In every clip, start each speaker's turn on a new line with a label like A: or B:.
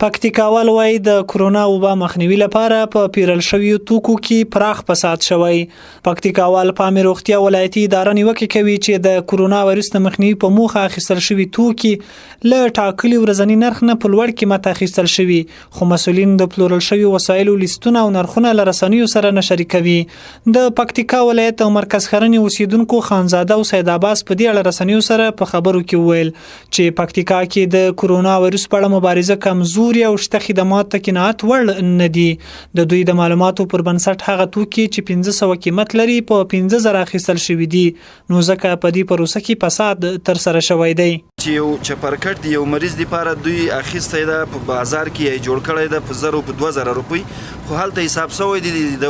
A: پکتیکاوال وایي د کرونا وبا مخنیوي لپاره په پیرل شویو توکو کې پراخ فساد شوی. پکتیکاوال په عامه روغتیا ولایتي اداره نیوکه کوي چې د کرونا وایرس د مخنیوي په موخه اخیستل شوي توکي له ټاکلي ورځني نرخ نه په لوړ قیمت اخیستل شوي، خو مسؤلین د پلورل شویو وسایلو لیستونه او نرخونه له رسنیو سره نه شریکوي. د پکتیکا ولایت او مرکز ښرنې اوسیدونکو خانزاده او سید عباس په دې اړه رسنیو سره په خبرو کې وویل چې پکتیکا کې د کرونا وایرس په اړه مبارزه کمزوري او شته خدمات ته قناعت وړ نه دي. د دوی د معلوماتو پر بنسټ هغه توکي چې 1500 قیمت لري په 15000 اخیستل شوي دي، نو ځکه په دې پروسه کې فساد تر سره شوی دی.
B: چې یو چپرکټ دی یو مریض لپاره دوی اخیسته ده په بازار کې جوړ کړی ده په 1000 او 2000 روپۍ، خو هلته حساب شوی دی د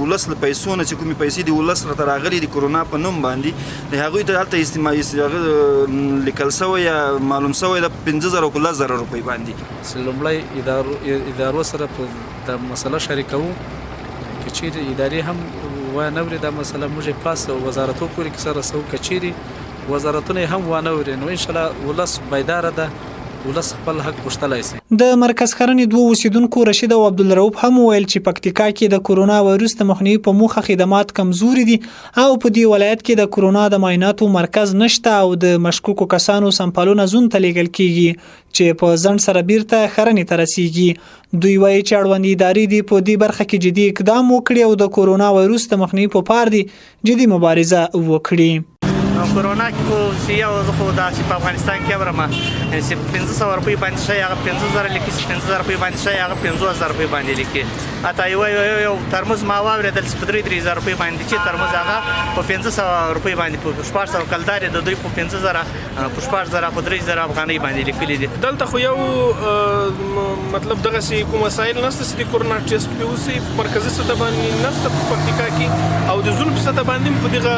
B: ولس له پیسو نه چې کومې پیسې د ولس راته راغلي د کرونا په نوم باندې د هغوی ته هلته استعمال لیکل شوی یا معلوم شوی ده 15000 او 10000 روپۍ باندې.
C: لومړی ادارو سره په د مسله شریکوو که چیرې ادارې هم وانوري دا مسله موږ پاس وزارتو پورې کې سره رسوو، که چیرې وزارتونه هم وانوري نو انشاءالله ولس بیداره ده، ولس خپل حق غوښتلی شي.
A: د مرکز ښرنې دوه اوسیدونکو رشید او عبدالرؤف هم ویل چې پکتیکا کې د کرونا وایرس د مخنیوي په موخه خدمات کمزوري دي او په دې ولایت کې د کرونا د معایناتو مرکز نشته او د مشکوکو کسانو سمپلونه زون ته لیږل کیږي چې په ځنډ سره بیرته ښرنې ته رسیږي. دوی وایي چې اړوندې ادارې دي په دې برخه کې جدي اقدام وکړي او د کرونا وایرس د مخنیوي په پار دي جدي مبارزه وکړي.
D: کرونا کې خو سیه او زه خو داسې په افغانستان کې اورم چې 1500 روپۍ باندې شی هغه 15000 لیکي، 15000 روپۍ باندې شی هغه 15000 روپۍ باندې لیکي. اته یو ترموز ما واورېدل چې په 3000 روپۍ باندې چې ترموز هغه په 1500 روپۍ باندې په 1400 کلدار د دوی په 15000 په 14000 په 3000 افغانۍ باندې لیکلي دي.
E: دلته خو یو مطلب دغه سي کوم وسایل نشته چې د کرونا ټیسټ په اوسي مرکزي سطح باندې نشته په پکتیکا کې او د زون په سطح باندې په دغه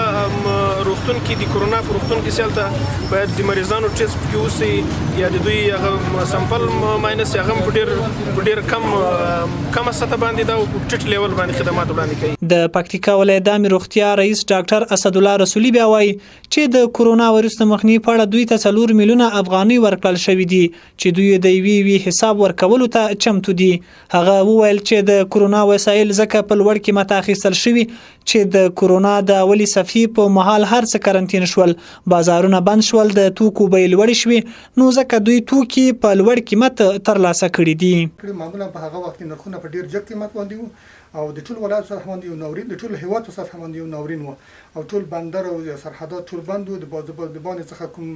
E: روغتون کې د کرونا په روغتون کې سالته باید د مریضانو ټیسټ کې اوسي یا د دوی هغه سمپل ماینس هغه په ډیر کم سطح باندې دا په ټیټ لیول باندې خدمات وړاندې کوي.
A: د پکتیکا ولایت عامه روغتیا رئیس ډاکټر اسد الله رسولي بیا وایي چې د کرونا وایرس د مخنیوي په اړه دوی ته 4 میلیونه افغانۍ ورکړل شوې دي چې دوی د وی حساب ورکولو ته چمتو دي. هغه وویل چې د کرونا وسایل ځکه په لوړ قیمت اخیستل شوي چې د کرونا د اولی صفحې په مهال هر څه کرنټین شول، بازارونه بند شول، د توکو بیې لوړې شوې، نو ځکه دوی توکي په لوړ قیمت ترلاسه کړي دي.
F: معمولا په هغه وخت کې نرخونه په ډیر جګ قیمت باندې وو او د ټول ولایت سطح باندې یو ناورین، د ټول هیواد په سطح باندې یو ناورین وو او ټول بندر او سرحدات ټول بند وو، د باندې څخه کوم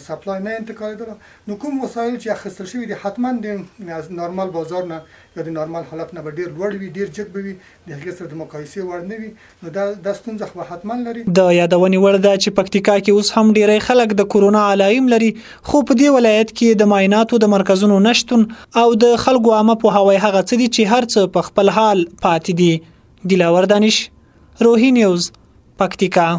F: سپلای نه انتقالیدل. نو کوم وسایل چې اخیستل شوي دي حتما د نورمال بازار نه یا د نورمال حالت نه به ډیر لوړ وي، ډیر جګ به وي، د هغې سره د مقایسې وړ نه وي، نو دا ستونزه خو حتما لري.
A: د یادونې وړ ده چې پکتیکا کې اوس هم ډیری خلک د کرونا علایم لري، خو په دې ولایت کې د معایناتو د مرکزونو نشتون او د خلکو عامه پوهاوی هغه څه دي چې هر څه په خپل حال پاتې دي. دلاور دانش، روهی نیوز، پکتیکا.